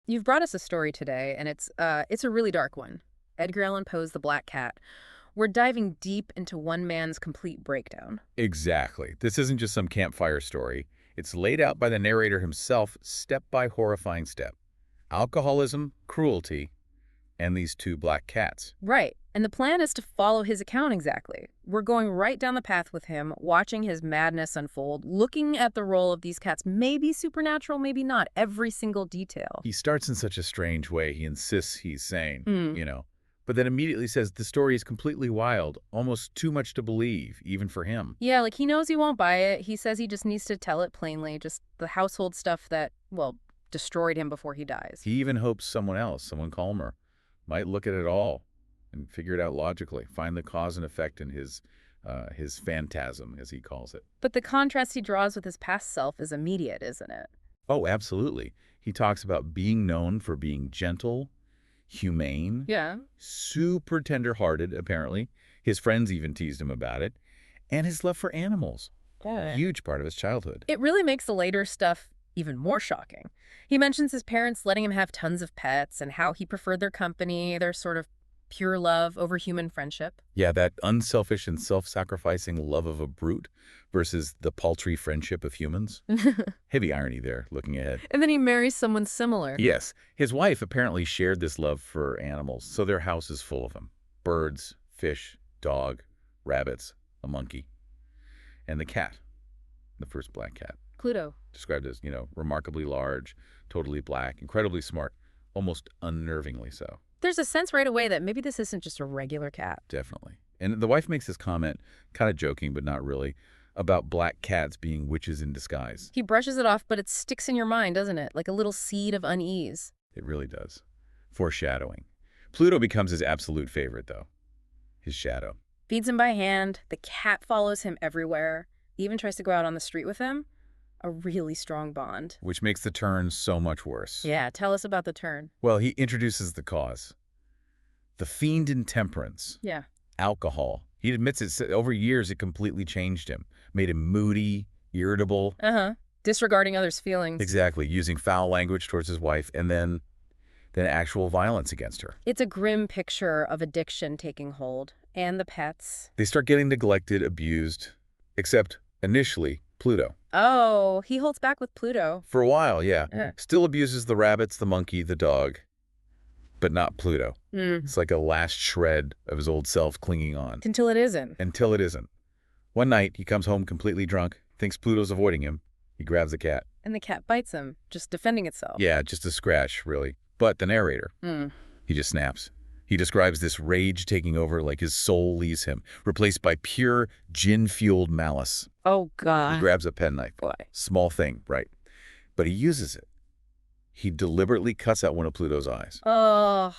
You've brought us a story today, and it's a really dark one. Edgar Allan Poe's The Black Cat. We're diving deep into one man's complete breakdown. Exactly. This isn't just some campfire story. It's laid out by the narrator himself, step by horrifying step. Alcoholism, cruelty, and these two black cats. Right. And the plan is to follow his account exactly. We're going right down the path with him, watching his madness unfold, looking at the role of these cats, maybe supernatural, maybe not, every single detail. He starts in such a strange way. He insists he's sane, Hmm. but then immediately says the story is completely wild, almost too much to believe, even for him. Yeah, like he knows he won't buy it. He says he just needs to tell it plainly, just the household stuff that, well, destroyed him before he dies. He even hopes someone else, someone calmer, might look at it all and figure it out logically, find the cause and effect in his phantasm, as he calls it. But the contrast he draws with his past self is immediate, isn't it? Oh, absolutely. He talks about being known for being gentle, humane, Yeah. super tender-hearted, apparently. His friends even teased him about it. And his love for animals. Yeah. Huge part of his childhood. It really makes the later stuff even more shocking. He mentions his parents letting him have tons of pets and how he preferred their company, their sort of pure love over human friendship. Yeah, that unselfish and self-sacrificing love of a brute versus the paltry friendship of humans. Heavy irony there, looking ahead. And then he marries someone similar. Yes, his wife apparently shared this love for animals, so their house is full of them. Birds, fish, dog, rabbits, a monkey, and the cat, the first black cat, Pluto. described as, remarkably large, totally black, incredibly smart, almost unnervingly so. There's a sense right away that maybe this isn't just a regular cat. Definitely. And the wife makes this comment, kind of joking, but not really, about black cats being witches in disguise. He brushes it off, but it sticks in your mind, doesn't it? Like a little seed of unease. It really does. Foreshadowing. Pluto becomes his absolute favorite, though. His shadow. Feeds him by hand. The cat follows him everywhere. Even tries to go out on the street with him. A really strong bond. Which makes the turn so much worse. Yeah, tell us about the turn. Well, he introduces the cause. The fiend intemperance. Yeah. Alcohol. He admits it. Over years, it completely changed him. Made him moody, irritable. Disregarding others' feelings. Exactly. Using foul language towards his wife, and then actual violence against her. It's a grim picture of addiction taking hold. And the pets. They start getting neglected, abused, except initially Pluto. Oh, he holds back with Pluto. For a while, yeah. Yeah. Still abuses the rabbits, the monkey, the dog, but not Pluto. Mm. It's like a last shred of his old self clinging on. Until it isn't. Until it isn't. One night, he comes home completely drunk, thinks Pluto's avoiding him. He grabs the cat. And the cat bites him, just defending itself. Yeah, just a scratch, really. But the narrator, he just snaps. He describes this rage taking over like his soul leaves him, replaced by pure gin-fueled malice. Oh, He God. grabs a penknife. Boy. Small thing, right? But he uses it. He deliberately cuts out one of Pluto's eyes. Oh,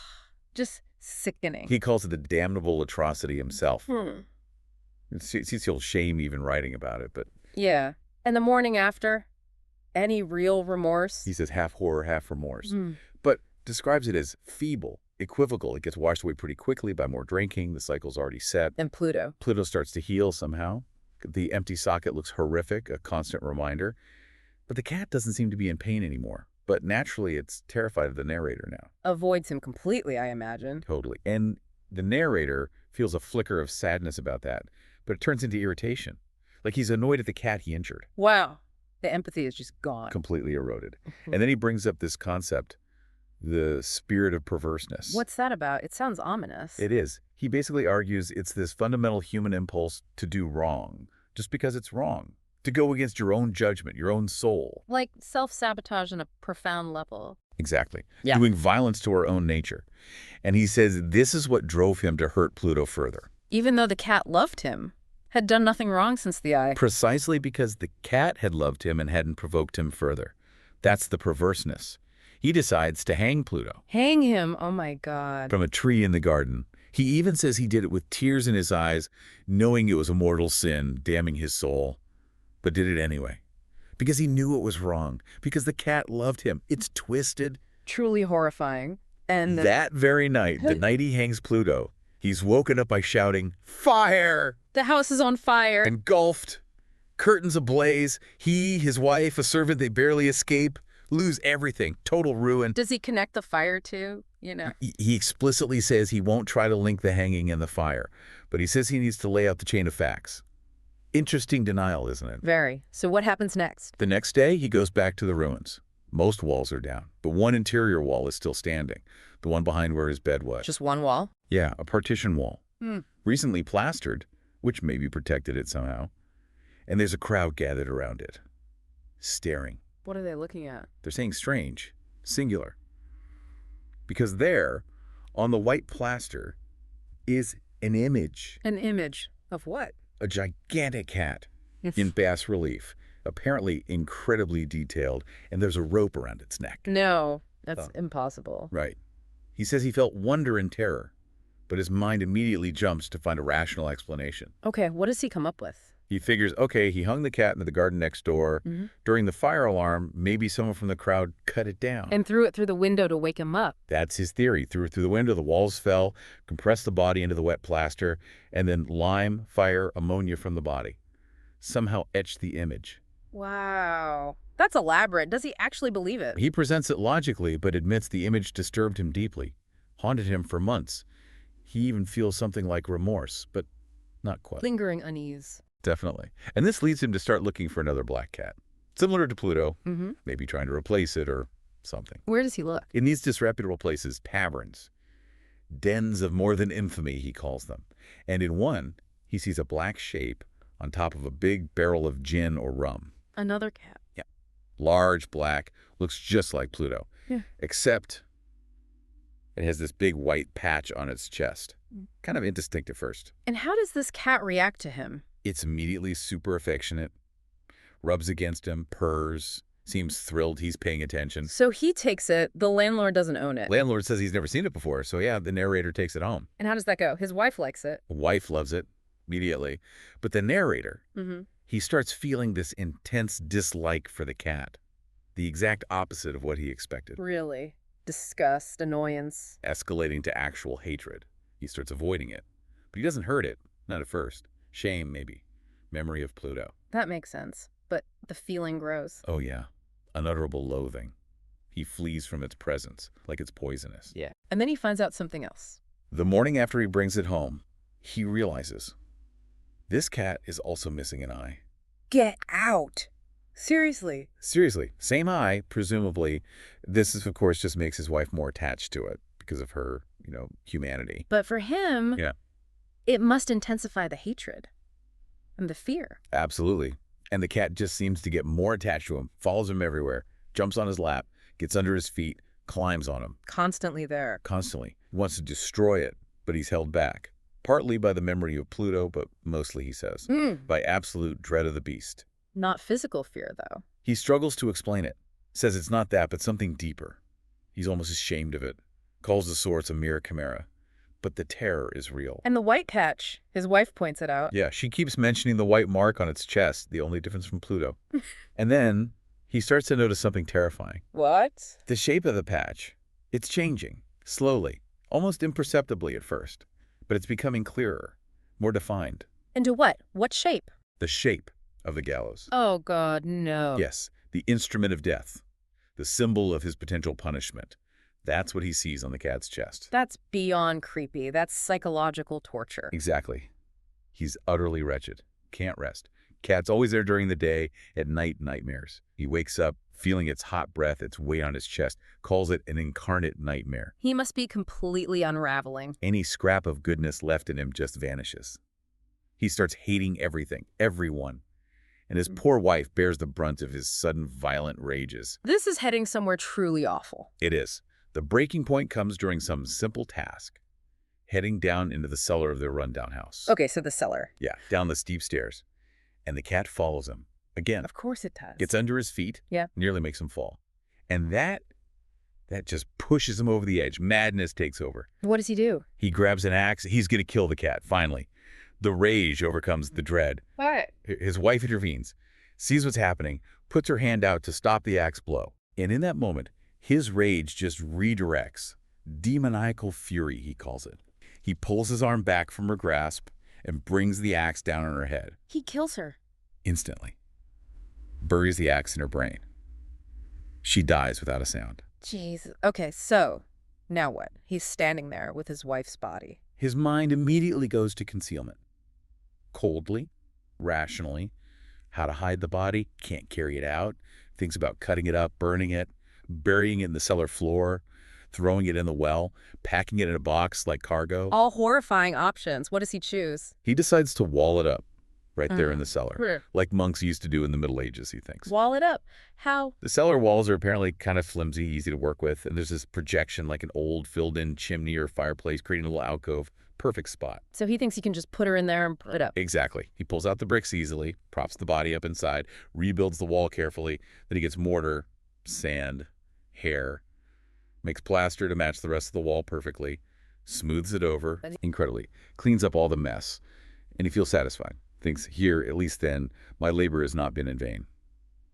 just sickening. He calls it the damnable atrocity himself. It's he'll shame even writing about it, but Yeah. And the morning after, any real remorse? he says half horror, half remorse. But describes it as feeble, equivocal. It gets washed away pretty quickly by more drinking. The cycle's already set. And Pluto. Pluto starts to heal somehow. The empty socket looks horrific, a constant reminder. But the cat doesn't seem to be in pain anymore. But naturally, it's terrified of the narrator now. Avoids him completely, I imagine. Totally. And the narrator feels a flicker of sadness about that, but it turns into irritation. Like he's annoyed at the cat he injured. Wow. The empathy is just gone. Completely eroded. And then he brings up this concept, the spirit of perverseness. What's that about? It sounds ominous. It is. He basically argues it's this fundamental human impulse to do wrong, just because it's wrong. To go against your own judgment, your own soul. Like self-sabotage on a profound level. Exactly. Yeah. Doing violence to our own nature. And he says this is what drove him to hurt Pluto further. Even though the cat loved him, had done nothing wrong since the eye. Precisely because the cat had loved him and hadn't provoked him further. That's the perverseness. He decides to hang Pluto Hang him. Oh, my God. from a tree in the garden. He even says he did it with tears in his eyes, knowing it was a mortal sin, damning his soul, but did it anyway. Because he knew it was wrong. Because the cat loved him. It's twisted. Truly horrifying. And That very night, the night he hangs Pluto, he's woken up by shouting, "Fire!" the house is on fire. Engulfed. Curtains ablaze. He, his wife, a servant, they barely escape. lose everything, total ruin. Does he connect the fire too? He explicitly says he won't try to link the hanging and the fire, but he says he needs to lay out the chain of facts. Interesting denial, isn't it? Very. So what happens next? The next day, he goes back to the ruins. Most walls are down, but one interior wall is still standing, the one behind where his bed was. Just one wall? Yeah, a partition wall. Hmm. Recently plastered, which maybe protected it somehow. And there's a crowd gathered around it, staring. What are they looking at? They're saying strange, singular. Because there, on the white plaster, is an image. An image of what? A gigantic cat in bas relief, apparently incredibly detailed, and there's a rope around its neck. No, that's impossible. Right. He says he felt wonder and terror, but his mind immediately jumps to find a rational explanation. Okay, what does he come up with? He figures, okay, he hung the cat into the garden next door. During the fire alarm, maybe someone from the crowd cut it down. And threw it through the window to wake him up. That's his theory. Threw it through the window, the walls fell, compressed the body into the wet plaster, and then lime, fire, ammonia from the body. Somehow etched the image. Wow. That's elaborate. Does he actually believe it? He presents it logically, but admits the image disturbed him deeply, haunted him for months. He even feels something like remorse, but not quite. Lingering unease. Definitely. And this leads him to start looking for another black cat. Similar to Pluto, maybe trying to replace it or something. Where does he look? In these disreputable places, taverns, dens of more than infamy, he calls them. And in one, he sees a black shape on top of a big barrel of gin or rum. Another cat. Yeah. Large, black, looks just like Pluto. Yeah. Except it has this big white patch on its chest. Kind of indistinct at first. And how does this cat react to him? It's immediately super affectionate, rubs against him, purrs, seems thrilled he's paying attention. So he takes it. The landlord doesn't own it. Landlord says he's never seen it before, so yeah, the narrator takes it home. And how does that go? His wife likes it. Wife loves it immediately. But the narrator, he starts feeling this intense dislike for the cat, the exact opposite of what he expected. Really? Disgust, annoyance. Escalating to actual hatred. He starts avoiding it. But he doesn't hurt it, not at first. Shame, maybe. Memory of Pluto. That makes sense. But the feeling grows. Oh, yeah. Unutterable loathing. He flees from its presence, like it's poisonous. Yeah. And then he finds out something else. The morning after he brings it home, he realizes this cat is also missing an eye. Get out. Seriously. Seriously. Same eye, presumably. This, is, of course, just makes his wife more attached to it because of her, humanity. But for him, yeah, it must intensify the hatred and the fear. Absolutely. And the cat just seems to get more attached to him, follows him everywhere, jumps on his lap, gets under his feet, climbs on him. Constantly there. Constantly. He wants to destroy it, but he's held back. Partly by the memory of Pluto, but mostly, he says, by absolute dread of the beast. Not physical fear, though. He struggles to explain it. Says it's not that, but something deeper. He's almost ashamed of it. Calls the sorts a mere chimera. But the terror is real. And the white patch, his wife points it out. Yeah, she keeps mentioning the white mark on its chest, the only difference from Pluto. And then he starts to notice something terrifying. What? The shape of the patch. It's changing, slowly, almost imperceptibly at first. But it's becoming clearer, more defined. Into what? What shape? The shape of the gallows. Oh, God, no. Yes, the instrument of death, the symbol of his potential punishment. That's what he sees on the cat's chest. That's beyond creepy. That's psychological torture. Exactly. He's utterly wretched. Can't rest. Cat's always there during the day. At night, nightmares. He wakes up feeling its hot breath, its weight on his chest, calls it an incarnate nightmare. He must be completely unraveling. Any scrap of goodness left in him just vanishes. He starts hating everything, everyone. And his poor wife bears the brunt of his sudden violent rages. This is heading somewhere truly awful. It is. The breaking point comes during some simple task, heading down into the cellar of their rundown house. Okay, so the cellar. Yeah, down the steep stairs. And the cat follows him. Again. Of course it does. Gets under his feet. Yeah. Nearly makes him fall. And that just pushes him over the edge. Madness takes over. What does he do? He grabs an axe. He's going to kill the cat, finally. The rage overcomes the dread. What? His wife intervenes, sees what's happening, puts her hand out to stop the axe blow. And in that moment, his rage just redirects. Demoniacal fury, he calls it. He pulls his arm back from her grasp and brings the axe down on her head. He kills her. Instantly. Buries the axe in her brain. She dies without a sound. Jeez. Okay, so now what? He's standing there with his wife's body. His mind immediately goes to concealment. Coldly, rationally, how to hide the body, can't carry it out, thinks about cutting it up, burning it, burying it in the cellar floor, throwing it in the well, packing it in a box like cargo. All horrifying options. What does he choose? He decides to wall it up right there in the cellar, Sure. like monks used to do in the Middle Ages, he thinks. Wall it up. How? The cellar walls are apparently kind of flimsy, easy to work with, and there's this projection like an old filled-in chimney or fireplace, creating a little alcove. Perfect spot. So he thinks he can just put her in there and put it up. Exactly. He pulls out the bricks easily, props the body up inside, rebuilds the wall carefully. Then he gets mortar, sand, hair, makes plaster to match the rest of the wall perfectly, smooths it over incredibly, cleans up all the mess, and he feels satisfied. Thinks, here, at least then, my labor has not been in vain.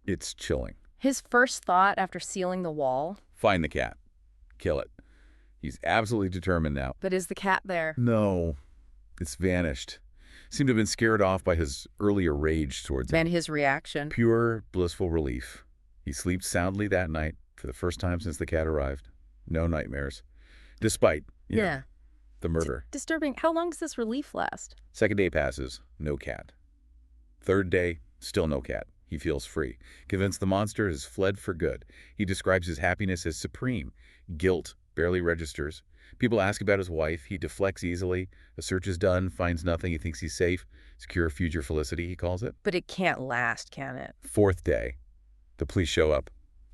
It's chilling. His first thought after sealing the wall. Find the cat. Kill it. He's absolutely determined now. But is the cat there? No. It's vanished. Seemed to have been scared off by his earlier rage towards him. And his reaction. Pure, blissful relief. He sleeps soundly that night for the first time since the cat arrived. No nightmares. Despite, you know, the murder. Disturbing. How long does this relief last? Second day passes, no cat. Third day, still no cat. He feels free. Convinced the monster has fled for good. He describes his happiness as supreme. Guilt barely registers. People ask about his wife. He deflects easily. A search is done, finds nothing. He thinks he's safe. Secure future felicity, he calls it. But it can't last, can it? Fourth day, the police show up.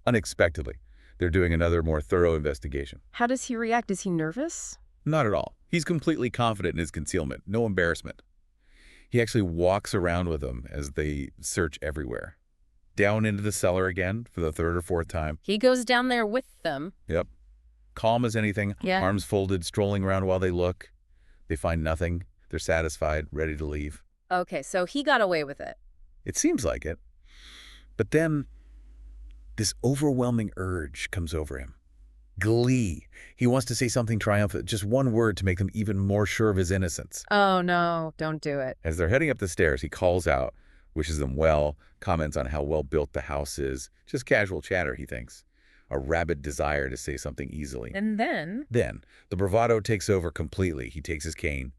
Unexpectedly. They're doing another more thorough investigation. How does he react? Is he nervous? Not at all. He's completely confident in his concealment. No embarrassment. He actually walks around with them as they search everywhere. Down into the cellar again for the third or fourth time. He goes down there with them. Yep. Calm as anything, arms folded, strolling around while they look. They find nothing. They're satisfied, ready to leave. Okay, so he got away with it. It seems like it. But then this overwhelming urge comes over him. Glee. He wants to say something triumphant, just one word to make them even more sure of his innocence. Oh, no, don't do it. As they're heading up the stairs, he calls out, wishes them well, comments on how well built the house is. Just casual chatter, he thinks. A rabid desire to say something easily. And then? Then, the bravado takes over completely. He takes his cane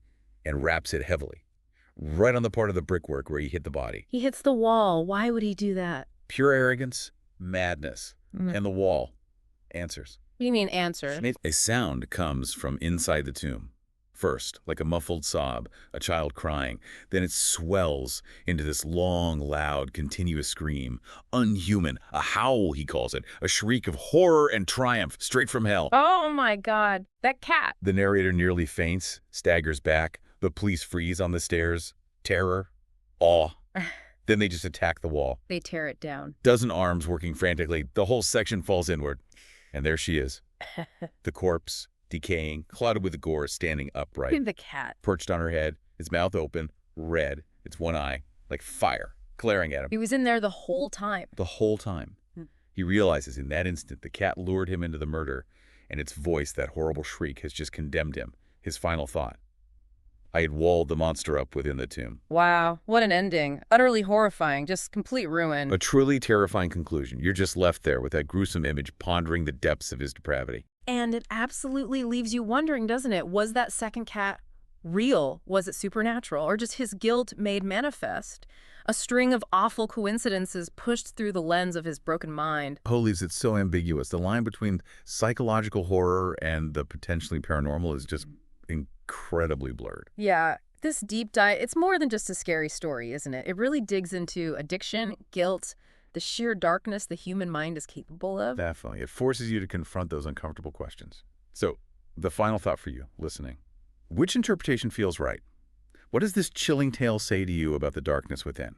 and raps it heavily, right on the part of the brickwork where he hit the body. He hits the wall. Why would he do that? Pure arrogance, madness, and the wall answers. What do you mean answer? A sound comes from inside the tomb. First, like a muffled sob, a child crying. Then it swells into this long, loud, continuous scream. Unhuman. A howl, he calls it. A shriek of horror and triumph, straight from hell. Oh, my God. That cat. The narrator nearly faints, staggers back. The police freeze on the stairs. Terror. Awe. Then they just attack the wall. They tear it down. Dozen arms working frantically. The whole section falls inward. And there she is. The corpse, decaying, clouded with gore, standing upright. The cat. Perched on her head, its mouth open, red, its one eye, like fire, glaring at him. He was in there the whole time. The whole time. He realizes in that instant the cat lured him into the murder, and its voice, that horrible shriek, has just condemned him. His final thought. I had walled the monster up within the tomb. Wow, what an ending. Utterly horrifying, just complete ruin. A truly terrifying conclusion. You're just left there with that gruesome image pondering the depths of his depravity. And it absolutely leaves you wondering, doesn't it? Was that second cat real? Was it supernatural? Or just his guilt made manifest? A string of awful coincidences pushed through the lens of his broken mind. Poe leaves it so ambiguous. The line between psychological horror and the potentially paranormal is just incredibly blurred. Yeah, this deep dive, it's more than just a scary story, isn't it? It really digs into addiction, guilt, the sheer darkness the human mind is capable of. Definitely. It forces you to confront those uncomfortable questions. So, the final thought for you, listening. Which interpretation feels right? What does this chilling tale say to you about the darkness within?